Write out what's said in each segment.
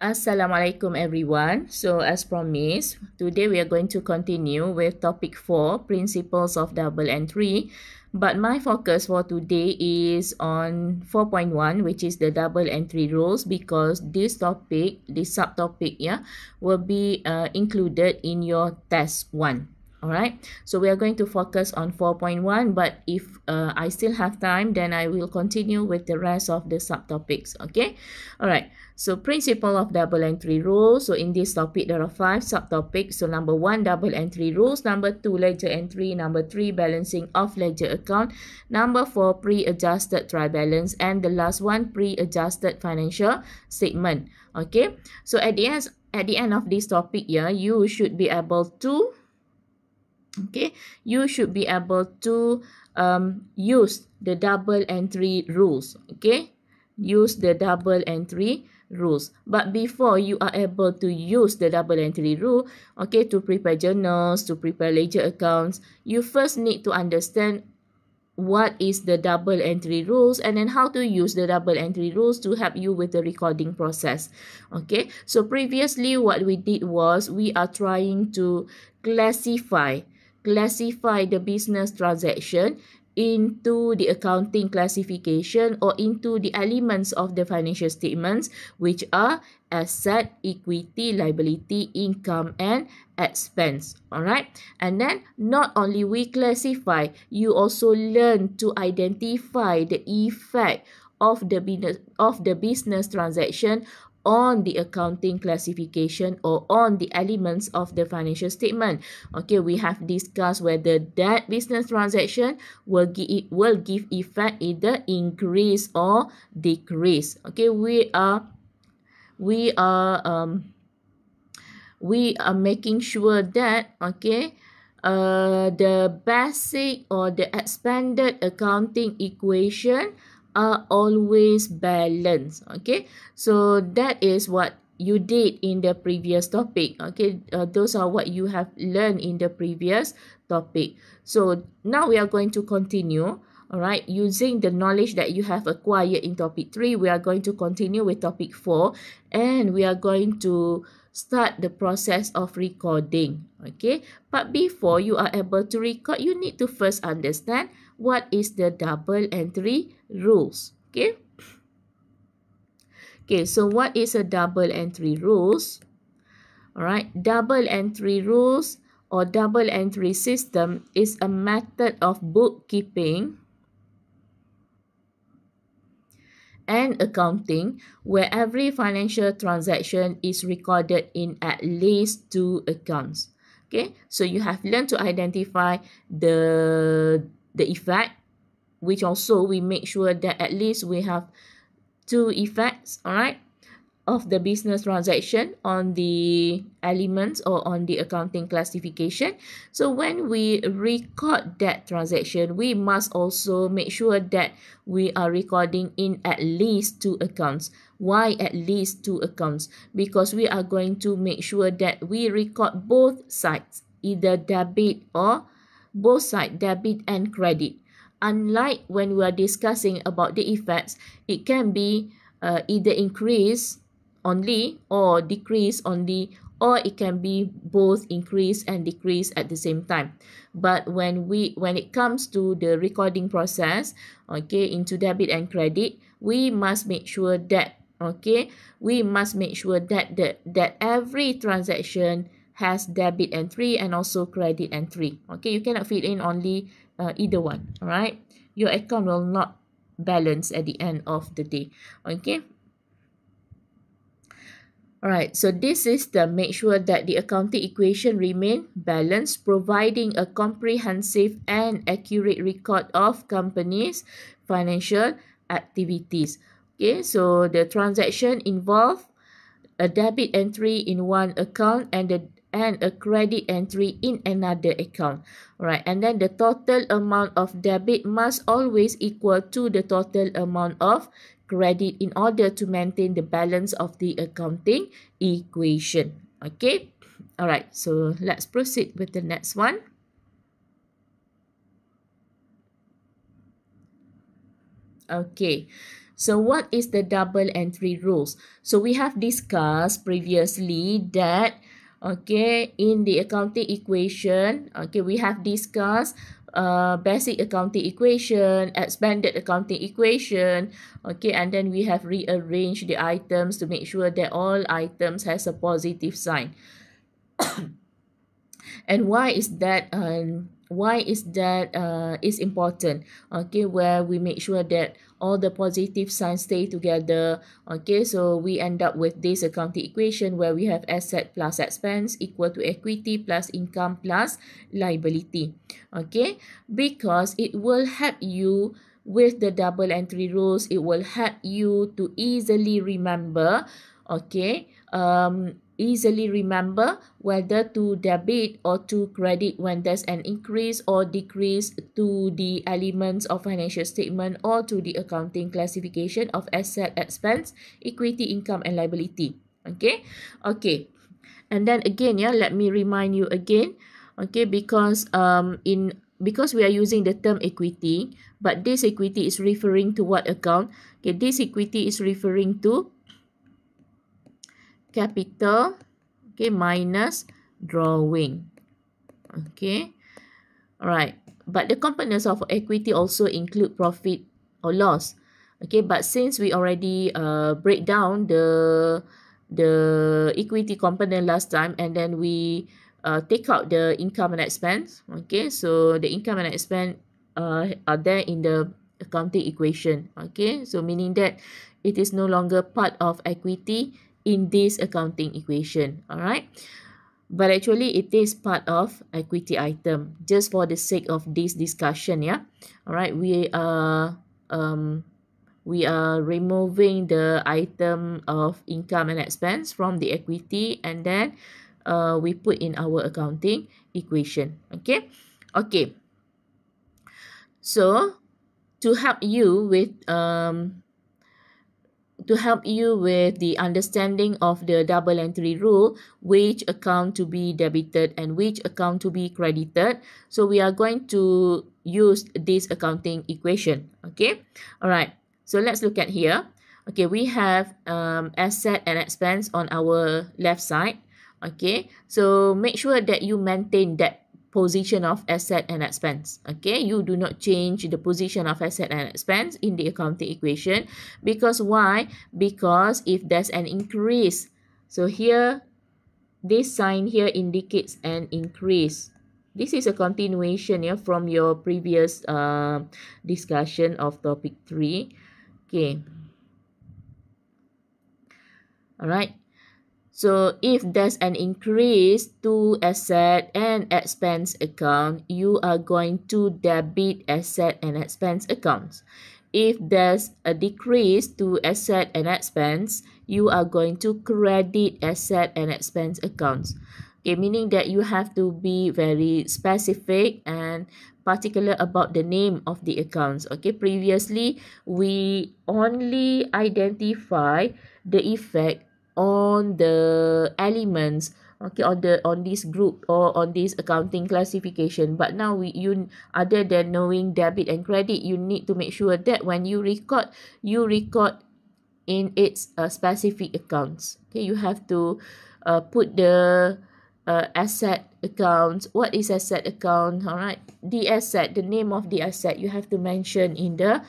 Assalamualaikum everyone. So as promised, today we are going to continue with topic 4, principles of double entry. But my focus for today is on 4.1, which is the double entry rules, because this topic, this subtopic, will be included in your test 1. Alright, so we are going to focus on 4.1, but if I still have time, then I will continue with the rest of the subtopics. Okay, alright, so principle of double entry rules. So in this topic, there are 5 subtopics. So number 1, double entry rules. Number 2, ledger entry. Number 3, balancing of ledger account. Number 4, pre-adjusted trial balance. And the last one, pre-adjusted financial statement. Okay, so at the end of this topic, you should be able to use the double entry rules. Use the double entry rules. But before you are able to use the double entry rule, to prepare journals, to prepare ledger accounts, you first need to understand what is the double entry rules and then how to use the double entry rules to help you with the recording process. So previously what we did was we are trying to classify the business transaction into the accounting classification or into the elements of the financial statements, which are asset, equity, liability, income, and expense. Alright, and then not only we classify, you also learn to identify the effect of the business transaction on the accounting classification or on the elements of the financial statement. We have discussed whether that business transaction will give effect either increase or decrease. We are making sure that the basic or the expanded accounting equation are always balanced. So that is what you did in the previous topic. Those are what you have learned in the previous topic. So now we are going to continue. Alright, using the knowledge that you have acquired in topic 3, we are going to continue with topic 4, and we are going to start the process of recording. But before you are able to record, you need to first understand what is the double entry rules. So what is a double entry rules? Alright, double entry rules or double entry system is a method of bookkeeping and accounting where every financial transaction is recorded in at least 2 accounts. So you have learned to identify the effect, which also we make sure that at least we have 2 effects, of the business transaction on the elements or on the accounting classification. So when we record that transaction, we must also make sure that we are recording in at least 2 accounts. Why at least 2 accounts? Because we are going to make sure that we record both sides, either debit or both sides, debit and credit. Unlike when we are discussing about the effects, it can be either increase only or decrease only, or it can be both increase and decrease at the same time. But when it comes to the recording process, into debit and credit, we must make sure that that every transaction has debit entry and also credit entry. You cannot fill in only either one. Alright, your account will not balance at the end of the day. Alright, so this system makes sure that the accounting equation remain balanced, providing a comprehensive and accurate record of companies' financial activities. So the transaction involve a debit entry in one account and a credit entry in another account. Alright, and then the total amount of debit must always equal to the total amount of credit in order to maintain the balance of the accounting equation. Alright, so let's proceed with the next one. So what is the double entry rules? So we have discussed previously that, okay, in the accounting equation, okay, we have discussed basic accounting equation, expanded accounting equation, okay, and then we have rearranged the items to make sure that all items has a positive sign. And why is that is important, okay, where we make sure that all the positive signs stay together, okay. So we end up with this accounting equation where we have asset plus expense equal to equity plus income plus liability, okay, because it will help you with the double entry rules. It will help you to easily remember, okay, easily remember whether to debit or to credit when there's an increase or decrease to the elements of financial statement or to the accounting classification of asset, expense, equity, income and liability, okay. Okay, and then again, yeah, let me remind you again, okay, because because we are using the term equity, but this equity is referring to what account? Okay, this equity is referring to capital, okay, minus drawing, okay. All right, but the components of equity also include profit or loss, okay. But since we already break down the equity component last time, and then we take out the income and expense, okay. So the income and expense are there in the accounting equation, okay. So meaning that it is no longer part of equity in this accounting equation, all right. But actually it is part of equity item, just for the sake of this discussion, yeah. All right, we are removing the item of income and expense from the equity, and then we put in our accounting equation, okay. Okay, so to help you with the understanding of the double entry rule, which account to be debited and which account to be credited, so we are going to use this accounting equation, okay. All right, so let's look at here. Okay, we have asset and expense on our left side, okay. So make sure that you maintain that position of asset and expense, okay. You do not change the position of asset and expense in the accounting equation, because why? Because if there's an increase, so here this sign here indicates an increase. This is a continuation, yeah, from your previous discussion of topic 3, okay. All right, so if there's an increase to asset and expense account, you are going to debit asset and expense accounts. If there's a decrease to asset and expense, you are going to credit asset and expense accounts. Okay, meaning that you have to be very specific and particular about the name of the accounts. Okay, previously we only identify the effect on the elements, okay, on this group or on this accounting classification. But now other than knowing debit and credit, you need to make sure that when you record in its specific accounts. Okay, you have to put the asset accounts. What is asset account? All right, the asset, the name of the asset, you have to mention in the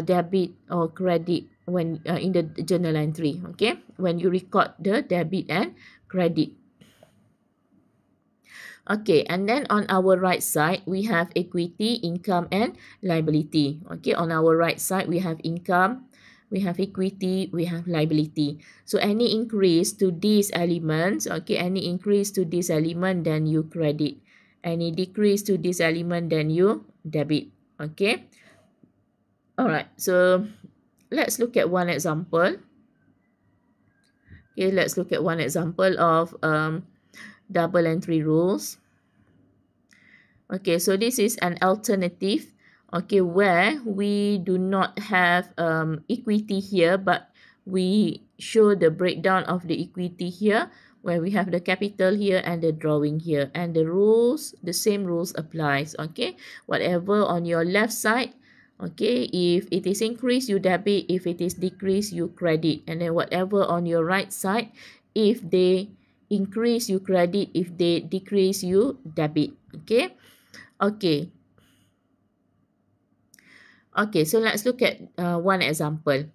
debit or credit when in the journal entry, okay, when you record the debit and credit. Okay, and then on our right side we have equity, income and liability. Okay, on our right side we have income, we have equity, we have liability. So any increase to these elements, okay, any increase to this element, then you credit. Any decrease to this element, then you debit, okay. All right, so let's look at one example. Okay, let's look at one example of double entry rules. Okay, so this is an alternative, okay, where we do not have equity here, but we show the breakdown of the equity here, where we have the capital here and the drawing here, and the rules, the same rules applies, okay. Whatever on your left side, Okay, if it is increased, you debit. If it is decreased, you credit. And then whatever on your right side, if they increase, you credit. If they decrease, you debit. Okay. Okay. Okay, so let's look at one example.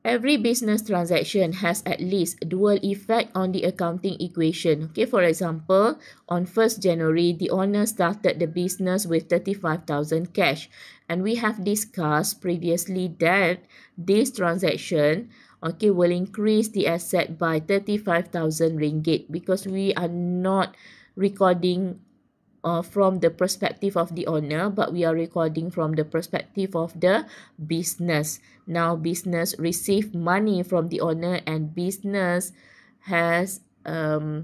Every business transaction has at least dual effect on the accounting equation. Okay, for example, on 1st January, the owner started the business with 35,000 cash. And we have discussed previously that this transaction, okay, will increase the asset by 35,000 ringgit because we are not recording from the perspective of the owner, but we are recording from the perspective of the business. Now, business receive money from the owner, and business has now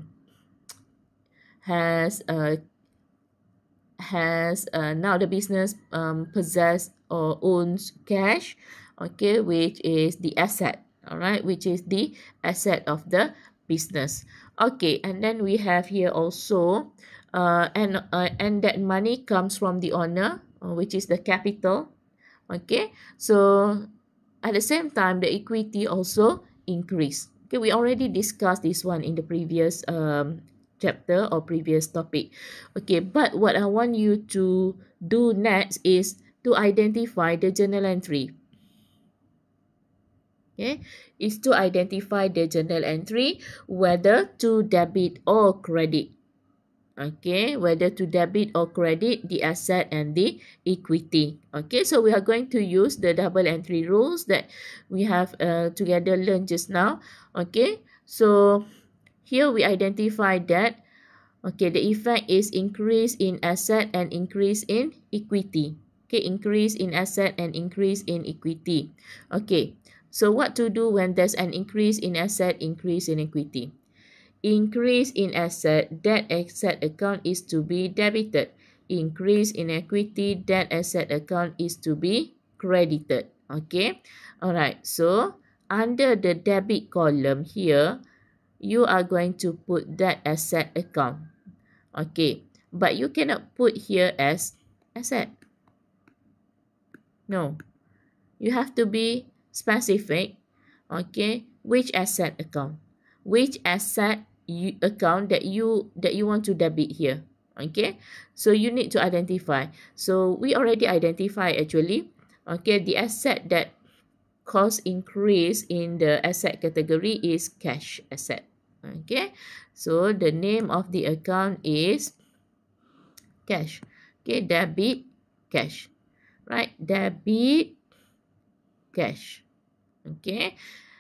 the business possess or owns cash, okay, which is the asset. All right, which is the asset of the business. Okay, and then we have here also and that money comes from the owner, which is the capital. Okay, so at the same time, the equity also increase. Okay, we already discussed this one in the previous chapter or previous topic. Okay, but what I want you to do next is to identify the journal entry. Okay, is to identify the journal entry whether to debit or credit. Okay, whether to debit or credit the asset and the equity. Okay, so we are going to use the double entry rules that we have together learned just now. Okay, so here we identify that, okay, the effect is increase in asset and increase in equity. Okay, increase in asset and increase in equity. Okay, so what to do when there's an increase in asset, increase in equity? Increase in asset, that asset account is to be debited. Increase in equity, that asset account is to be credited. Okay, alright, so under the debit column here, you are going to put that asset account. Okay, but you cannot put here as asset. No, you have to be specific. Okay, which asset account? Which asset account that you want to debit here? Okay, so you need to identify. So we already identify actually. Okay, the asset that cause increase in the asset category is cash asset. Okay, so the name of the account is cash. Okay, debit cash, right? Debit cash. Okay,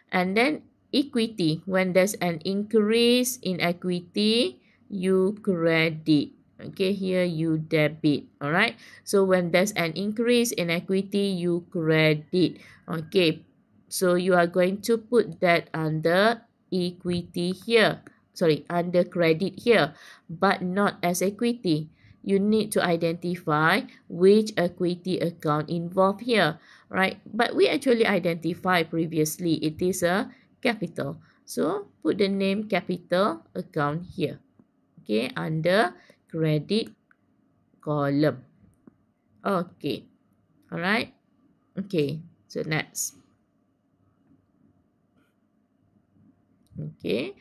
and then equity, when there's an increase in equity, you credit. Okay, here you debit. All right, so when there's an increase in equity, you credit. Okay, so you are going to put that under equity here, sorry, under credit here, but not as equity. You need to identify which equity account involved here, right? But we actually identified previously it is a capital. So put the name capital account here. Okay, under credit column. Okay, all right. Okay, so next. Okay,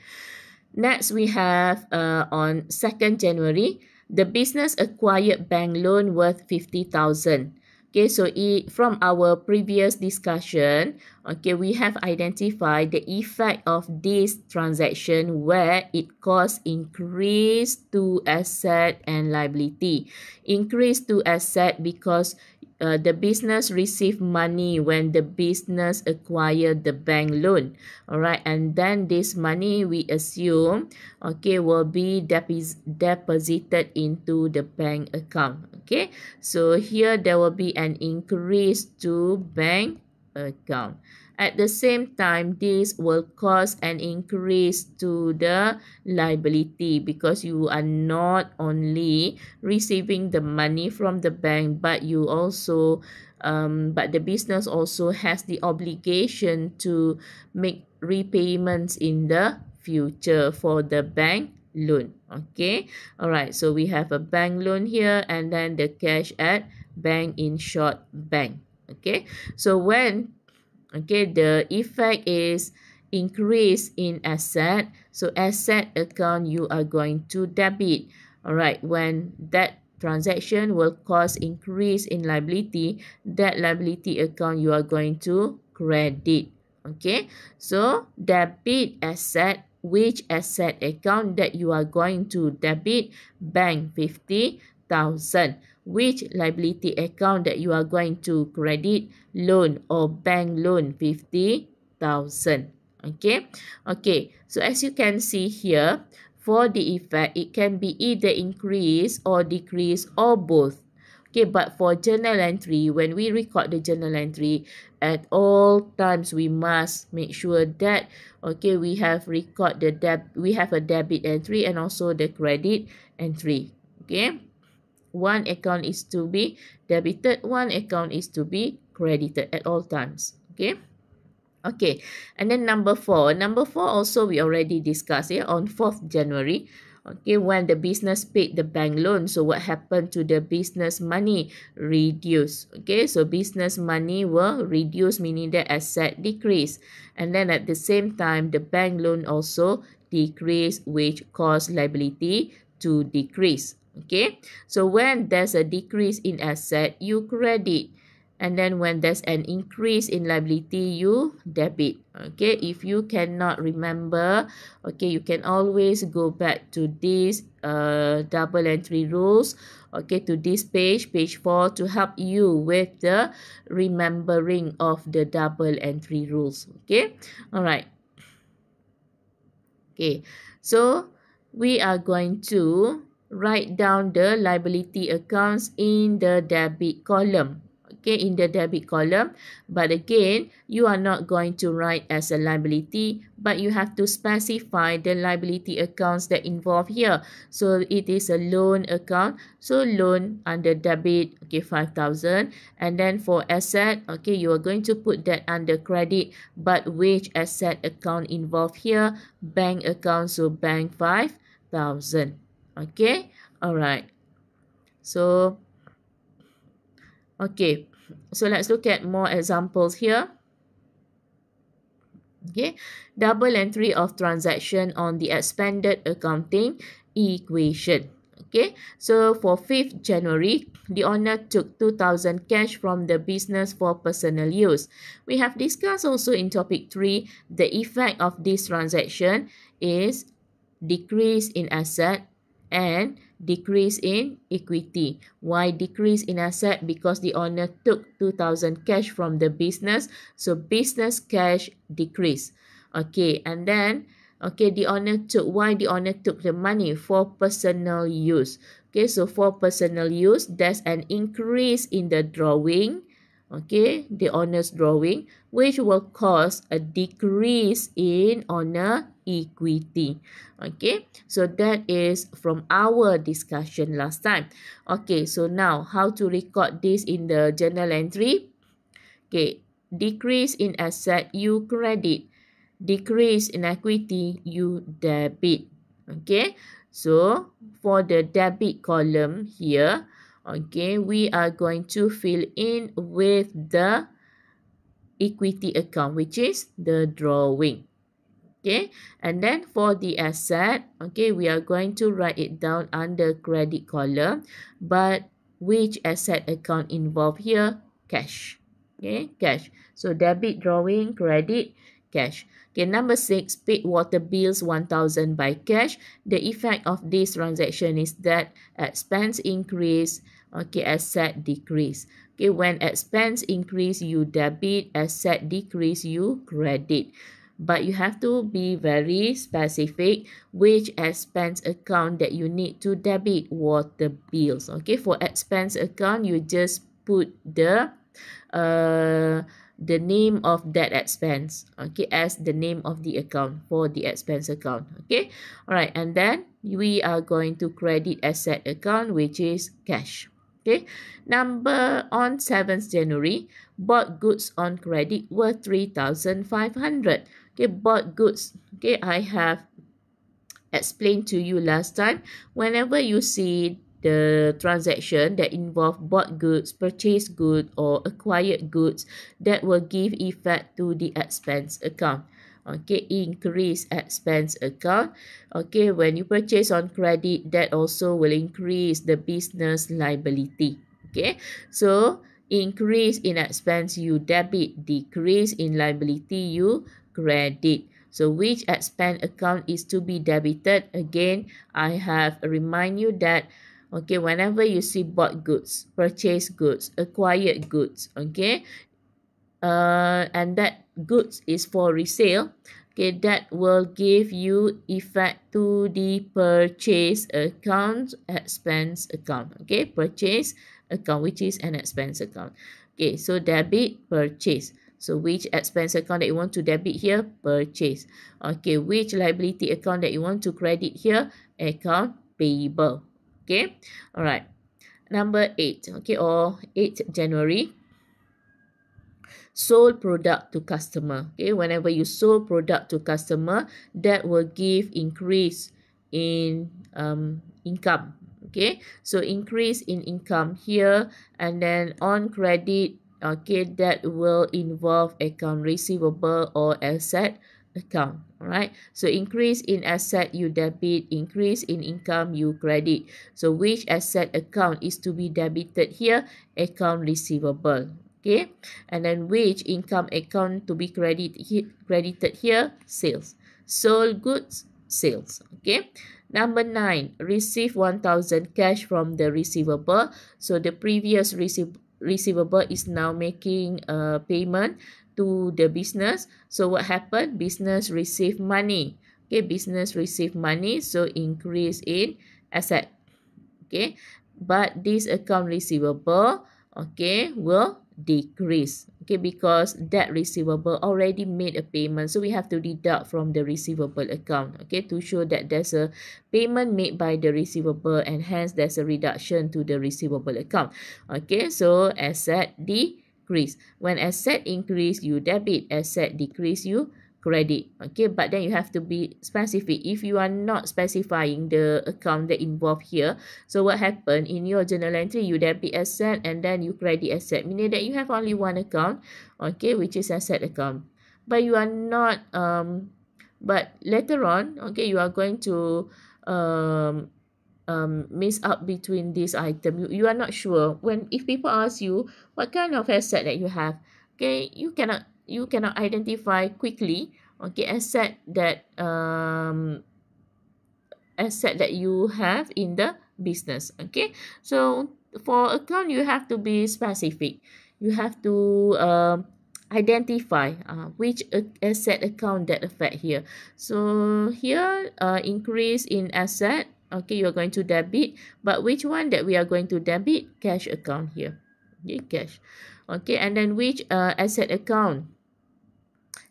next we have on 2nd January, the business acquired bank loan worth 50,000. Okay, so from our previous discussion, okay, we have identified the effect of this transaction where it caused increase to asset and liability. Increase to asset because the business received money when the business acquired the bank loan. All right, and then this money we assume, okay, will be deposited into the bank account. Okay, so here there will be an increase to bank account. At the same time, this will cause an increase to the liability because you are not only receiving the money from the bank, but you also but the business also has the obligation to make repayments in the future for the bank loan. Okay, all right, so we have a bank loan here and then the cash at bank, in short, bank. Okay, so when the effect is increase in asset, so asset account you are going to debit. All right, when that transaction will cause increase in liability, that liability account you are going to credit. Okay, so debit asset, which asset account that you are going to debit? Bank 50,000. Which liability account that you are going to credit? Loan or bank loan 50,000. Okay, so as you can see here, for the effect, it can be either increase or decrease or both. Okay, but for journal entry, when we record the journal entry, at all times we must make sure that we have a debit entry and also the credit entry. Okay, one account is to be debited, one account is to be credited at all times. Okay, and then number 4 also we already discussed here on 4th January. Okay, when the business paid the bank loan, so what happened to the business money? Reduce. Okay, so business money will reduce, meaning that asset decrease, and then at the same time the bank loan also decrease, which cause liability to decrease. Okay, so when there's a decrease in asset, you credit, and then when there's an increase in liability, you debit. Okay, if you cannot remember, okay, you can always go back to these double entry rules, okay, to this page 4, to help you with the remembering of the double entry rules. Okay, all right. Okay, so we are going to write down the liability accounts in the debit column. Okay, in the debit column, but again, you are not going to write as a liability, but you have to specify the liability accounts that involve here. So it is a loan account, so loan under debit, okay, 5,000, and then for asset, okay, you are going to put that under credit, but which asset account involved here? Bank account, so bank 5,000. Okay, all right. So okay, so let's look at more examples here. Okay, double entry of transaction on the expanded accounting equation. Okay, so for 5th January, the owner took 2,000 cash from the business for personal use. We have discussed also in topic 3, the effect of this transaction is decrease in asset and decrease in equity. Why decrease in asset? Because the owner took 2,000 cash from the business, so business cash decrease. Okay, and then the owner took, why the owner took the money? For personal use. Okay, so for personal use, there's an increase in the drawing, okay, the owner's drawing, which will cause a decrease in owner equity. Okay, so that is from our discussion last time. Okay, so now how to record this in the journal entry? Okay, decrease in asset, you credit. Decrease in equity, you debit. Okay, so for the debit column here, okay, we are going to fill in with the equity account, which is the drawing. Okay, and then for the asset, okay, we are going to write it down under credit column, but which asset account involved here? Cash. Okay, cash. So debit, drawing, credit, cash. Okay, number 6, paid water bills 1,000 by cash. The effect of this transaction is that expense increase, okay, asset decrease. Okay, when expense increase, you debit, asset decrease, you credit. But you have to be very specific which expense account that you need to debit water bills. Okay, for expense account, you just put the name of that expense, okay, as the name of the account for the expense account. Okay, all right, and then we are going to credit asset account, which is cash. Okay, number on 7th January, bought goods on credit worth 3,500. Okay, bought goods. Okay, I have explained to you last time, whenever you see the transaction that involve bought goods, purchased goods, or acquired goods that will give effect to the expense account. Okay, increase expense account. Okay, when you purchase on credit, that also will increase the business liability. Okay, so increase in expense you debit, decrease in liability you credit. So which expense account is to be debited? Again, I have remind you that okay, whenever you see bought goods, purchased goods, acquired goods, okay, and that goods is for resale, okay, that will give you effect to the purchase account, expense account. Okay, purchase account, which is an expense account. Okay, so debit, purchase. So which expense account that you want to debit here? Purchase. Okay, which liability account that you want to credit here? Account payable. Okay, all right. Number 8, okay, or 8th January. Sold product to customer. Okay, whenever you sold product to customer, that will give increase in income. Okay, so increase in income here, and then on credit, okay, that will involve account receivable or asset account. All right, so increase in asset you debit, increase in income you credit. So which asset account is to be debited here? Account receivable. Okay, and then which income account to be credited here? Sales. Sold goods, sales. Okay, number 9, receive 1,000 cash from the receivable. So the previous receivable is now making a payment to the business. So what happened? Business receive money. Okay, business receive money, so increase in asset. Okay, but this account receivable, okay, will decrease, okay, because that receivable already made a payment, so we have to deduct from the receivable account, okay, to show that there's a payment made by the receivable, and hence there's a reduction to the receivable account. Okay, so asset decrease. When asset increase, you debit. Asset decrease, you credit. Okay, but then you have to be specific. If you are not specifying the account that involved here, so what happened in your journal entry, you debit asset and then you credit asset, meaning that you have only one account, okay, which is asset account, but you are not but later on, okay, you are going to miss out between this item. You are not sure. When if people ask you what kind of asset that you have, okay, you cannot identify quickly, okay, asset that you have in the business. Okay, so for account you have to be specific. You have to identify which asset account that affect here. So here increase in asset, okay, you're going to debit, but which one that we are going to debit? Cash account here. Okay, cash. Okay, and then which asset account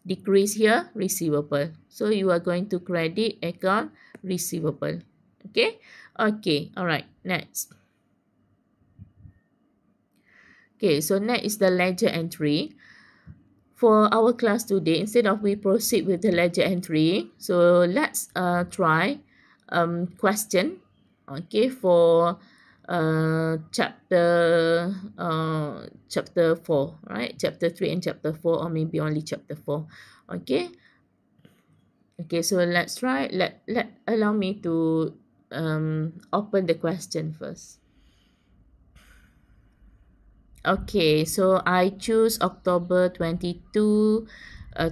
decrease here? Receivable. So you are going to credit account receivable. Okay, okay, all right, next. Okay, so next is the ledger entry. For our class today, instead of we proceed with the ledger entry, so let's try question, okay, for chapter 4, right? Chapter 3 and chapter 4, or maybe only chapter 4. Okay, okay, so let's try. Allow me to open the question first. Okay, so I choose October 22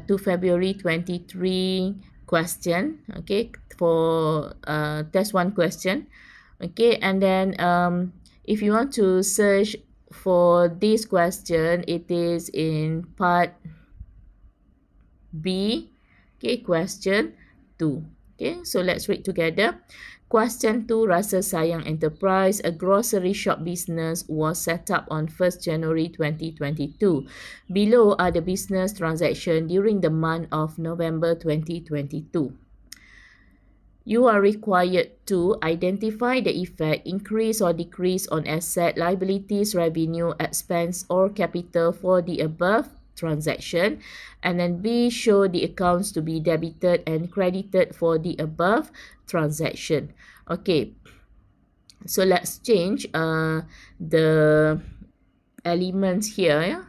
to February 23 question, okay, for test 1 question. Okay, and then if you want to search for this question, it is in part B, okay, question 2. Okay, so let's read together. Question 2, Rasa Sayang Enterprise, a grocery shop business, was set up on 1st January 2022. Below are the business transactions during the month of November 2022. You are required to identify the effect, increase or decrease on asset, liabilities, revenue, expense, or capital for the above transaction, and then B, show the accounts to be debited and credited for the above transaction. Okay, So let's change the elements here. Yeah?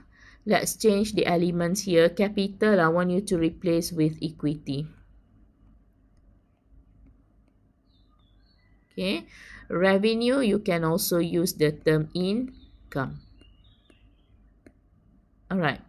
Let's change the elements here. Capital, I want you to replace with equity. Okay. Revenue, you can also use the term income. Alright.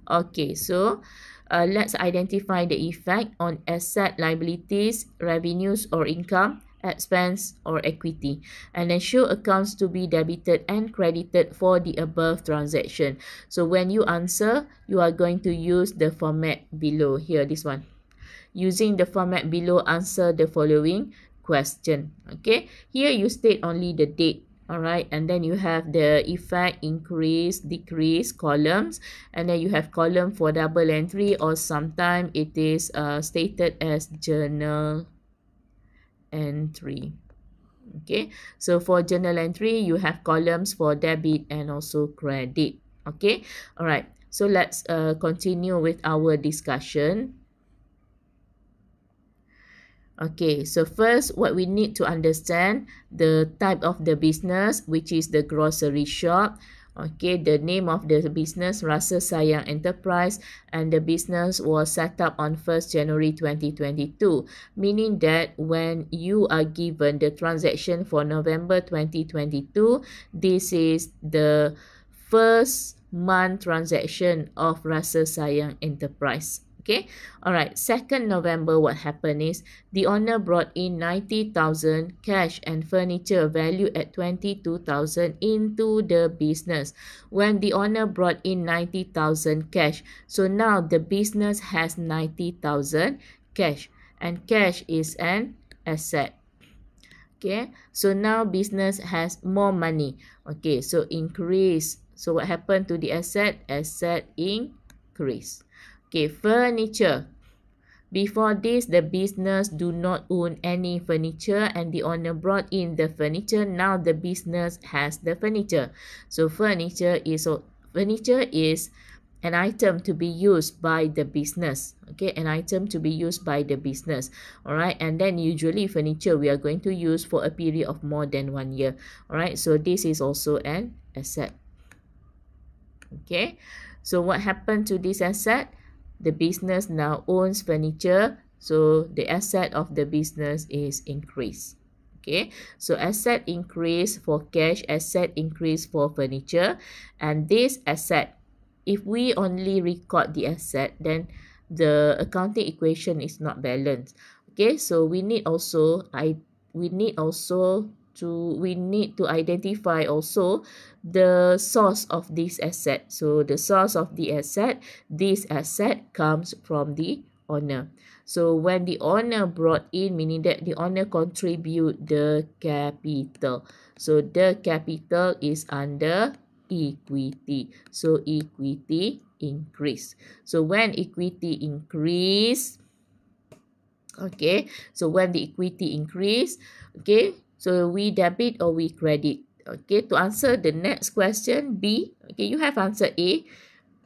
Okay, so let's identify the effect on asset, liabilities, revenues or income, expense or equity, and then show accounts to be debited and credited for the above transaction. So when you answer, you are going to use the format below here, this one. Using the format below, answer the following question. Okay, here you state only the date. Alright, and then you have the effect, increase, decrease columns, and then you have column for double entry, or sometimes it is stated as journal entry. Okay, so for journal entry, you have columns for debit and also credit. Okay, alright, so let's continue with our discussion. Okay, so first what we need to understand the type of the business, which is the grocery shop. Okay, the name of the business, Rasa Sayang Enterprise, and the business was set up on 1st January 2022, meaning that when you are given the transaction for November 2022, this is the first month transaction of Rasa Sayang Enterprise. Okay, alright, 2nd November, what happened is the owner brought in 90,000 cash and furniture valued at 22,000 into the business. When the owner brought in 90,000 cash, so now the business has 90,000 cash, and cash is an asset. Okay, so now business has more money. Okay, so increase. So what happened to the asset? Asset increase. Okay, furniture. Before this, the business do not own any furniture and the owner brought in the furniture. Now the business has the furniture. So furniture is an item to be used by the business. Okay, an item to be used by the business. Alright, and then usually furniture we are going to use for a period of more than 1 year. Alright, so this is also an asset. Okay, so what happened to this asset? The business now owns furniture, so the asset of the business is increased. Okay, so asset increase for cash, asset increase for furniture, and this asset, if we only record the asset, then the accounting equation is not balanced. Okay, so we need to identify also the source of this asset. So the source of the asset, this asset comes from the owner. So when the owner brought in, meaning that the owner contribute the capital. So the capital is under equity. So equity increase. So when equity increase, okay, so when the equity increase, okay, so we debit or we credit. Okay, to answer the next question, B, okay, you have answered A.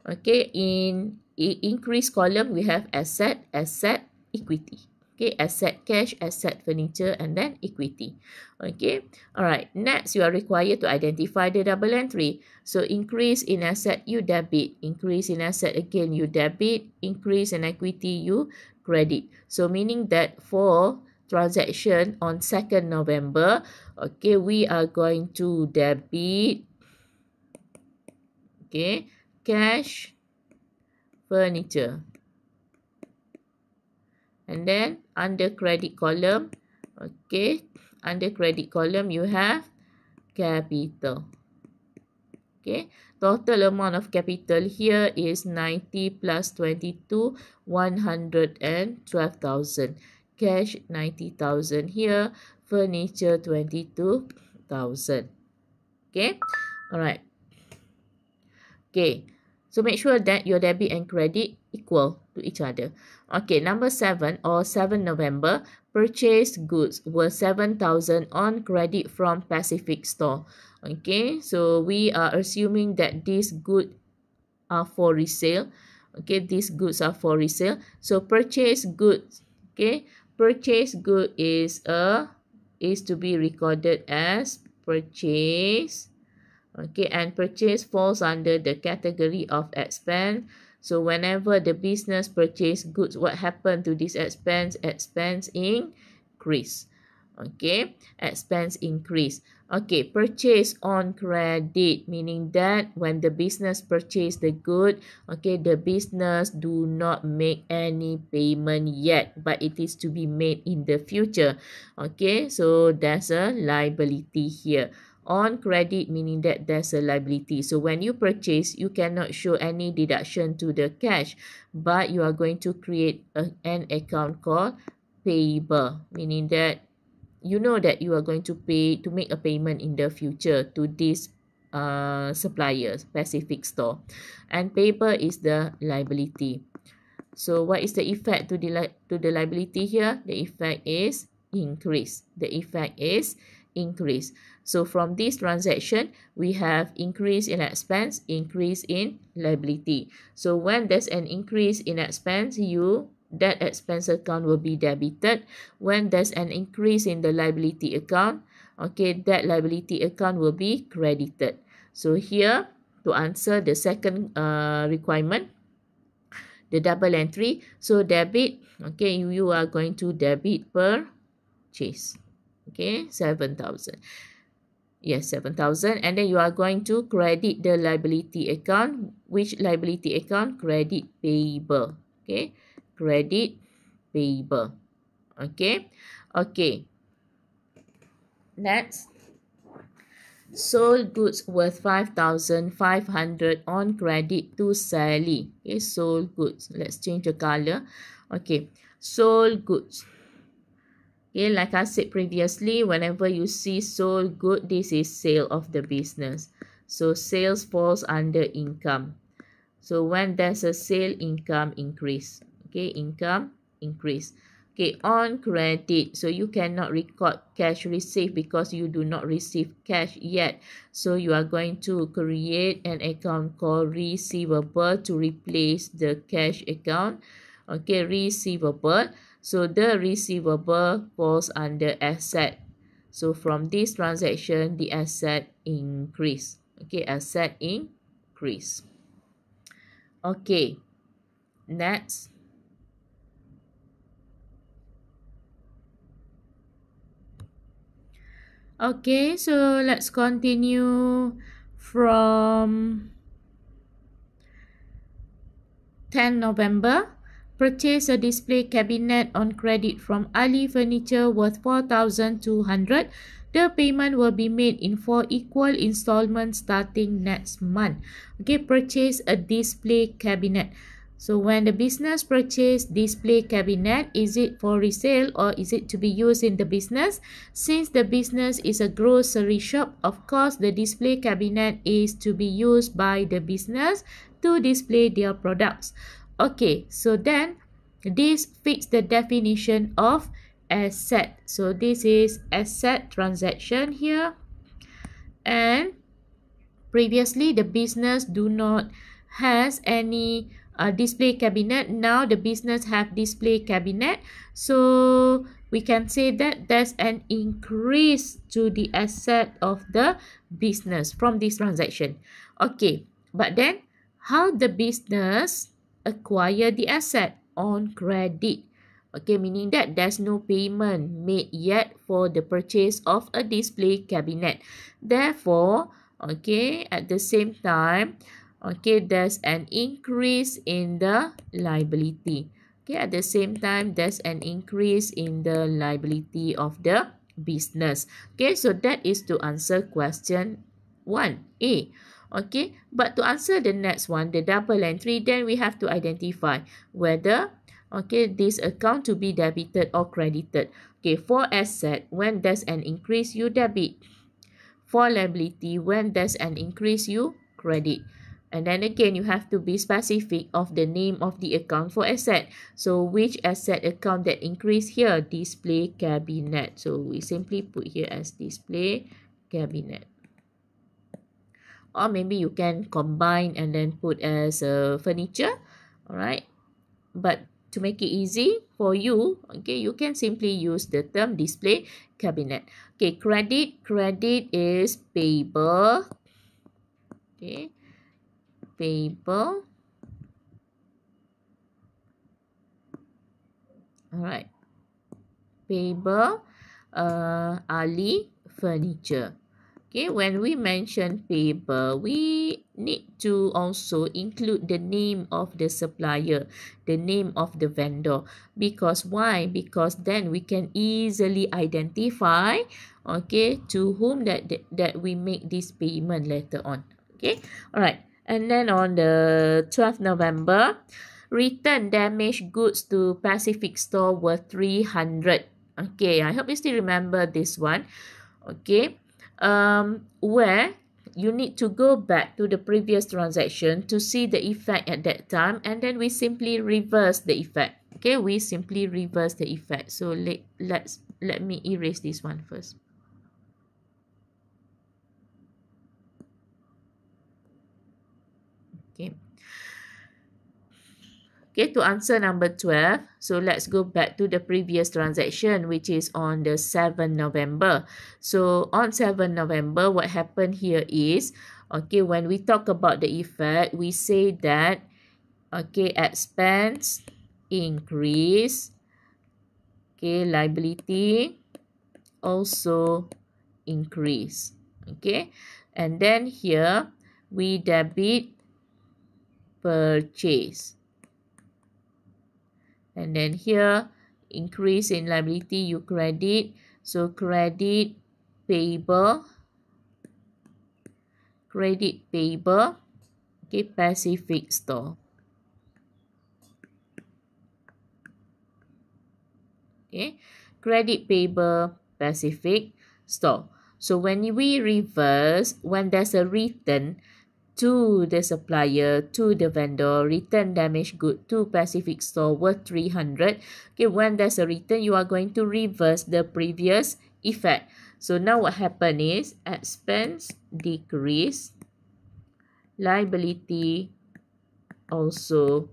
Okay, in increase column, we have asset, asset, equity. Okay, asset cash, asset furniture, and then equity. Okay, all right, next you are required to identify the double entry. So increase in asset, you debit. Increase in asset, again, you debit. Increase in equity, you credit. So meaning that for transaction on 2nd November, okay, we are going to debit, okay, cash, furniture. And then under credit column, okay, under credit column you have capital. Okay, total amount of capital here is 90 plus 22, 112,000. Cash 90,000 here, furniture 22,000. Okay, alright. Okay, so make sure that your debit and credit equal to each other. Okay, number 7 or 7 November, purchased goods were 7,000 on credit from Pacific Store. Okay, so we are assuming that these goods are for resale. Okay, these goods are for resale. So purchased goods, okay, purchased good is a is to be recorded as purchase. Okay, and purchase falls under the category of expense. So whenever the business purchase goods, what happened to this expense? Expense increase. Okay, expense increase. Okay, purchase on credit, meaning that when the business purchase the good, okay, the business do not make any payment yet, but it is to be made in the future. Okay, so there's a liability here. On credit, meaning that there's a liability. So when you purchase, you cannot show any deduction to the cash, but you are going to create an account called payable, meaning that you know that you are going to make a payment in the future to this supplier, Pacific Store, and payable is the liability. So what is the effect to the liability here? The effect is increase. The effect is increase. So from this transaction, we have increase in expense, increase in liability. So when there's an increase in expense, that expense account will be debited. When there's an increase in the liability account, okay, that liability account will be credited. So here, to answer the second requirement, the double entry, so debit, okay, you are going to debit purchase, okay, 7,000. Yes, 7,000, and then you are going to credit the liability account. Which liability account? Credit payable. Okay, credit payable. Okay, okay. Next, sold goods worth 5,500 on credit to Sally. Okay, sold goods. Let's change the color. Okay, sold goods. Okay, like I said previously, whenever you see sold good, this is sale of the business. So sales falls under income. So when there's a sale, income increase. Okay, income increase. Okay, on credit, so you cannot record cash received because you do not receive cash yet. So you are going to create an account called receivable to replace the cash account. Okay, receivable. So the receivable falls under asset. So from this transaction, the asset increase. Okay, asset increase. Okay, next. Okay, so let's continue from 10 November. Purchase a display cabinet on credit from Ali Furniture worth 4,200. The payment will be made in 4 equal installments starting next month. Okay, purchase a display cabinet. So when the business purchase display cabinet, is it for resale or is it to be used in the business? Since the business is a grocery shop, of course the display cabinet is to be used by the business to display their products. Okay, so then this fits the definition of asset. So this is asset transaction here. And previously the business do not has any display cabinet. Now the business have display cabinet. So we can say that there's an increase to the asset of the business from this transaction. Okay, but then how the business acquire the asset? On credit. Okay, meaning that there's no payment made yet for the purchase of a display cabinet. Therefore, okay, at the same time, okay, there's an increase in the liability. Okay, at the same time, there's an increase in the liability of the business. Okay, so that is to answer question 1A. Okay, but to answer the next one, the double entry, then we have to identify whether, okay, this account to be debited or credited. Okay, for asset, when there's an increase, you debit. For liability, when there's an increase, you credit. And then again, you have to be specific of the name of the account for asset. So which asset account that increase here? Display cabinet. So we simply put here as display cabinet. Or maybe you can combine and then put as furniture. Alright. But to make it easy for you, okay, you can simply use the term display cabinet. Okay, credit is payable. Okay, payable. Alright, payable Ali Furniture. Okay, when we mention payable, we need to also include the name of the supplier, the name of the vendor. Because why? Because then we can easily identify, okay, to whom that we make this payment later on. Okay, alright. And then on the 12th November, return damaged goods to Pacific Store were 300. Okay, I hope you still remember this one. Okay, where you need to go back to the previous transaction to see the effect at that time, and then we simply reverse the effect. Okay, we simply reverse the effect. So let me erase this one first. Okay. Okay, to answer number 12, so let's go back to the previous transaction, which is on the 7th November. So on 7th November, what happened here is, okay, when we talk about the effect, we say that, okay, expense increase, okay, liability also increase, okay. And then here, we debit purchase. And then here, increase in liability, you credit. So credit payable. Credit payable. Okay, Pacific Store. Okay, credit payable, Pacific Store. So when we reverse, when there's a return to the supplier, to the vendor, return damaged good to Pacific Store worth 300. Okay, when there's a return, you are going to reverse the previous effect. So now what happened is expense decrease, liability also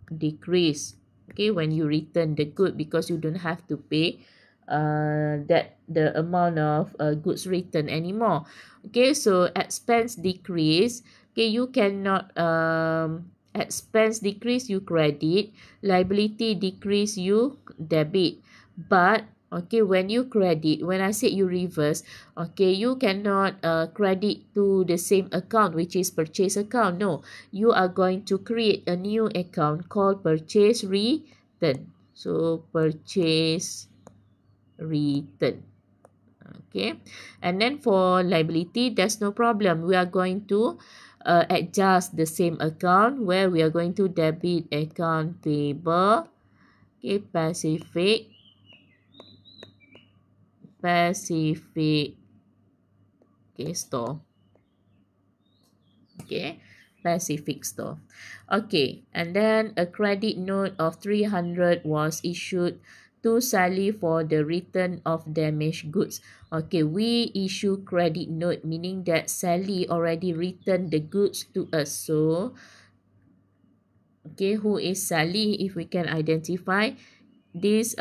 decrease. Okay, when you return the good, because you don't have to pay the amount of goods returned anymore. Okay, so expense decrease. Okay, you cannot expense decrease, you credit. Liability decrease, you debit. But okay, when you credit, when I said you reverse, okay, you cannot credit to the same account, which is purchase account. No, you are going to create a new account called purchase return. So purchase return. Okay, and then for liability, there's no problem. We are going to adjust the same account, where we are going to debit account payable. Okay, Pacific okay, Store. Okay, Pacific Store. Okay, and then a credit note of 300 was issued to Sally for the return of damaged goods. Okay, we issue credit note, meaning that Sally already returned the goods to us. So, okay, who is Sally? If we can identify this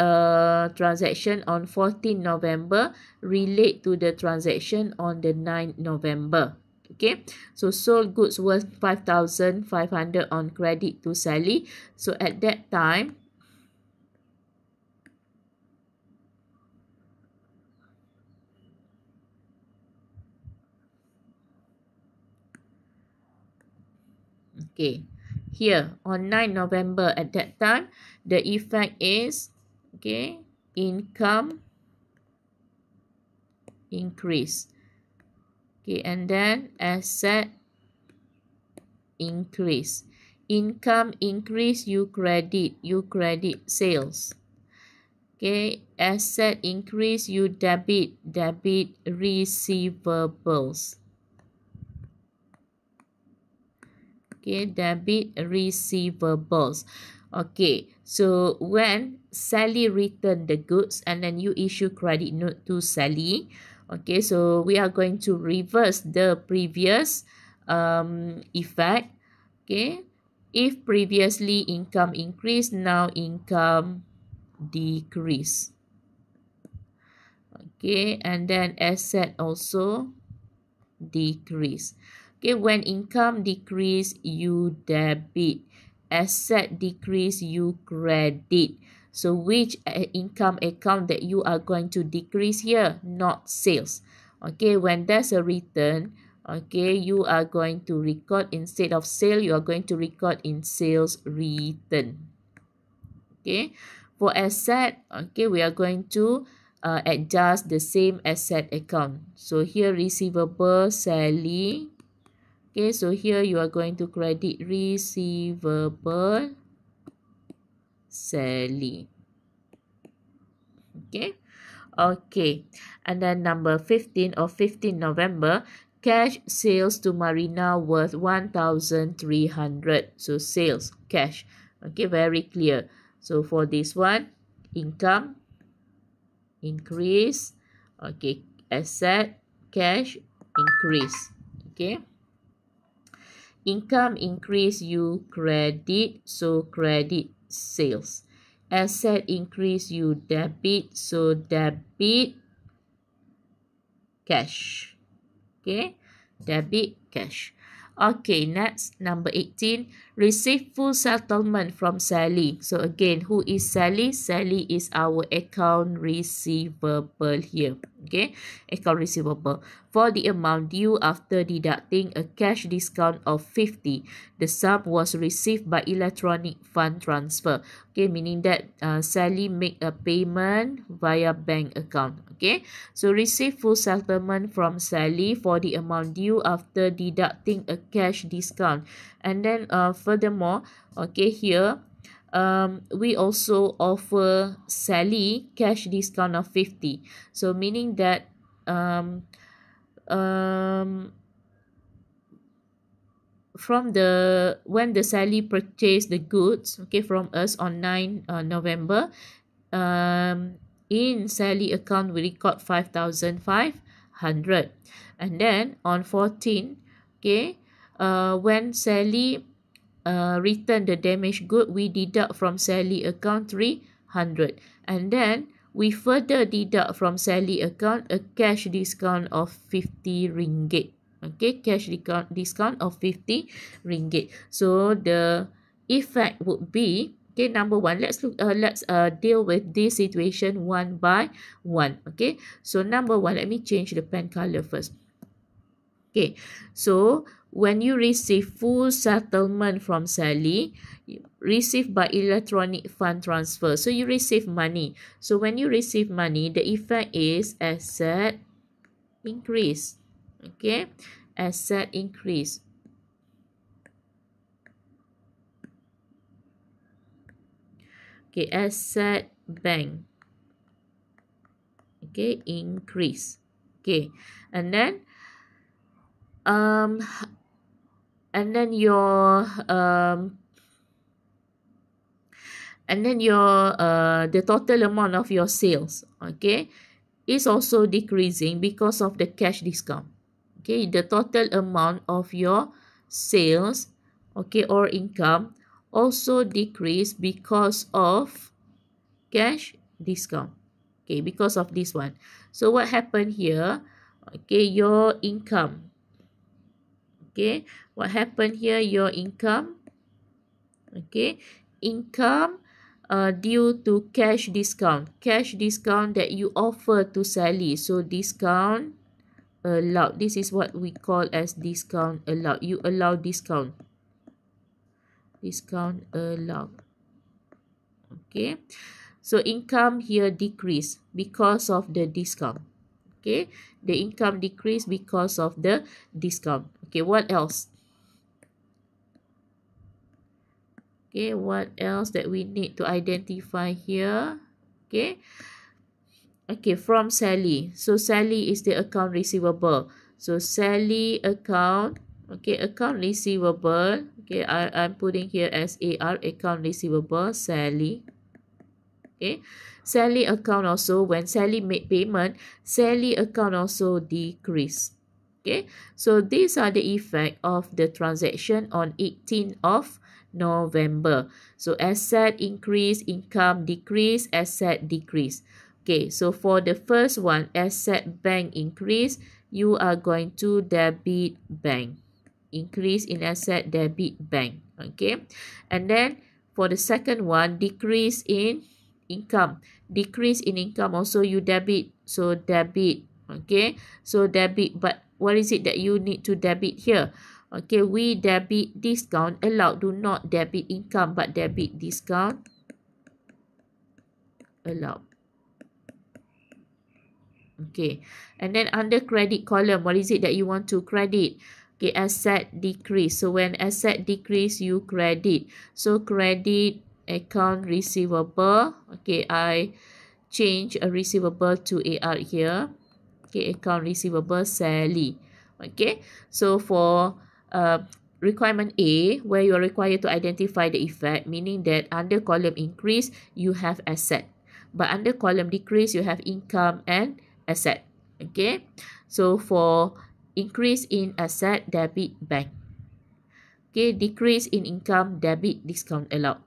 transaction on 14 November relate to the transaction on the 9th November. Okay, so sold goods worth 5,500 on credit to Sally. So at that time, okay, here on 9 November at that time, the effect is, okay, income increase. Okay, and then asset increase. Income increase, you credit sales. Okay, asset increase, you debit receivables. Okay, debit receivables. Okay, so when Sally returned the goods and then you issue credit note to Sally, okay, so we are going to reverse the previous effect. Okay, If previously income increased, now income decrease. Okay, and then asset also decrease. Okay, when income decrease, you debit. Asset decrease, you credit. So which income account that you are going to decrease here? Not sales. Okay, when there's a return, okay, you are going to record instead of sale, you are going to record in sales return. Okay, for asset, okay, we are going to adjust the same asset account. So here receivable Sally. Okay, so here you are going to credit receivable Sally. Okay. Okay. And then number 15 of 15 November, cash sales to Marina worth 1,300. So sales, cash. Okay, very clear. So for this one, income, increase. Okay, asset, cash, increase. Okay. Income increase, you credit, so credit sales. Asset increase, you debit, so debit cash. Okay, debit cash. Okay, next, number 18, receive full settlement from Sally. So again, who is Sally? Sally is our account receivable here. Okay, account receivable. For the amount due after deducting a cash discount of 50, the sum was received by electronic fund transfer. Okay, meaning that Sally make a payment via bank account. Okay, so receive full settlement from Sally for the amount due after deducting a cash discount. And then furthermore, okay, here we also offer Sally cash discount of 50. So meaning that from the when the Sally purchased the goods, okay, from us on 9 November, in Sally account we record 5,500. And then on 14, okay, when Sally return the damaged good, we deduct from Sally account 300. And then we further deduct from Sally account a cash discount of 50 ringgit. Okay, cash discount of 50 ringgit. So the effect would be, okay, number one, let's deal with this situation one by one. Okay, so number one, let me change the pen color first. Okay, so when you receive full settlement from Sally, received by electronic fund transfer, so you receive money. So when you receive money, the effect is asset increase. Okay, asset increase. Okay, asset bank. Okay, increase. Okay, and then your the total amount of your sales, okay, is also decreasing because of the cash discount. Okay, the total amount of your sales, okay, or income also decrease because of cash discount. Okay, because of this one. So what happened here? Okay, your income. Okay, what happened here? Your income. Okay, income due to cash discount. Cash discount that you offer to Sally. So discount allowed. This is what we call as discount allowed. You allow discount. Discount allowed. Okay, so income here decrease because of the discount. Okay, the income decrease because of the discount. Okay, what else? Okay, what else that we need to identify here? Okay, okay, from Sally. So Sally is the account receivable. So Sally account, okay, account receivable. Okay, I'm putting here as AR, account receivable, Sally. Okay, Sally account also, when Sally made payment, Sally account also decrease. Okay, so these are the effect of the transaction on 18th of November. So asset increase, income decrease, asset decrease. Okay, so for the first one, asset bank increase, you are going to debit bank. Increase in asset, debit bank. Okay, and then for the second one, decrease in income. Decrease in income also you debit. So debit. Okay, so debit, but what is it that you need to debit here? Okay, we debit discount allowed. Do not debit income, but debit discount allowed. Okay, and then under credit column, what is it that you want to credit? Okay, asset decrease. So when asset decrease, you credit. So credit account receivable. Okay, I change a receivable to AR here. Okay, account receivable Sally. Okay, so for requirement A, where you are required to identify the effect, meaning that under column increase, you have asset. But under column decrease, you have income and asset. Okay, so for increase in asset, debit bank. Okay, decrease in income, debit discount allowed.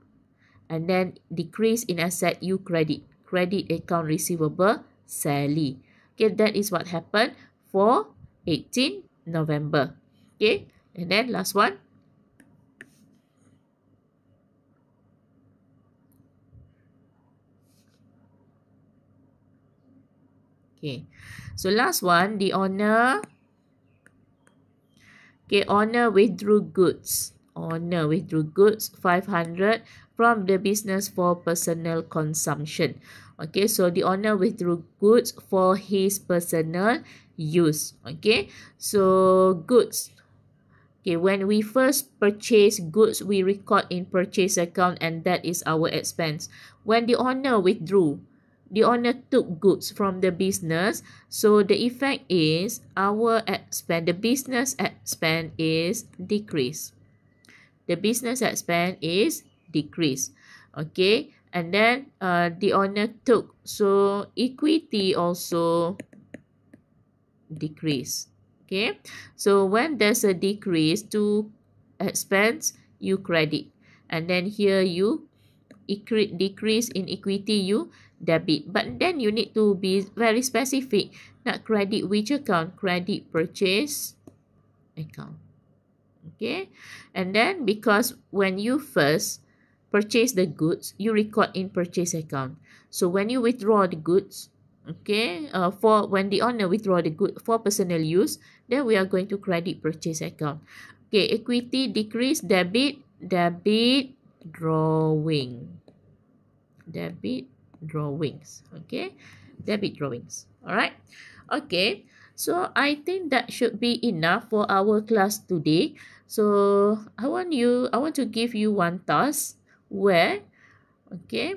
And then decrease in asset, you credit. Credit account receivable Sally. Okay, that is what happened for 18 November. Okay, and then last one. Okay, so last one, the owner. Okay, owner withdrew goods. Owner withdrew goods 500 from the business for personal consumption. Okay, so the owner withdrew goods for his personal use. Okay, so goods. Okay, when we first purchase goods, we record in purchase account and that is our expense. When the owner withdrew, the owner took goods from the business. So the effect is our expense, the business expense is decreased. The business expense is decreased. Okay, and then the owner took. So equity also decrease. Okay, so when there's a decrease to expense, you credit, and then here you decrease in equity, you debit. But then you need to be very specific. Nak credit which account? Credit purchase account. Okay, and then because when you first purchase the goods, you record in purchase account. So when you withdraw the goods, okay, for when the owner withdraw the good for personal use, then we are going to credit purchase account. Okay, equity decrease, debit drawing. Debit drawings. Okay, debit drawings. All right. Okay, so I think that should be enough for our class today. So I want to give you one task where, okay,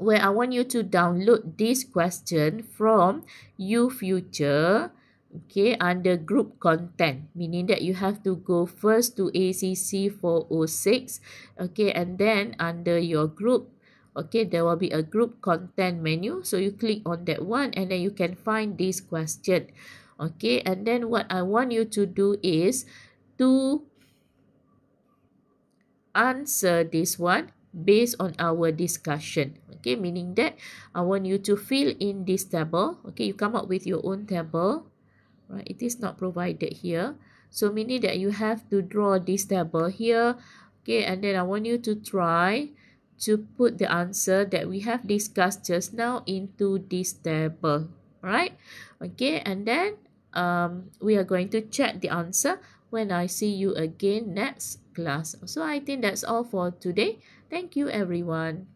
where I want you to download this question from UFuture, okay, under group content, meaning that you have to go first to ACC 406, okay, and then under your group, okay, there will be a group content menu. So you click on that one and then you can find this question. Okay, and then what I want you to do is to answer this one based on our discussion. Okay, meaning that I want you to fill in this table. Okay, you come up with your own table. Right, it is not provided here. So meaning that you have to draw this table here. Okay, and then I want you to try to put the answer that we have discussed just now into this table. Right? Okay, and then we are going to check the answer when I see you again next class. So I think that's all for today. Thank you, everyone.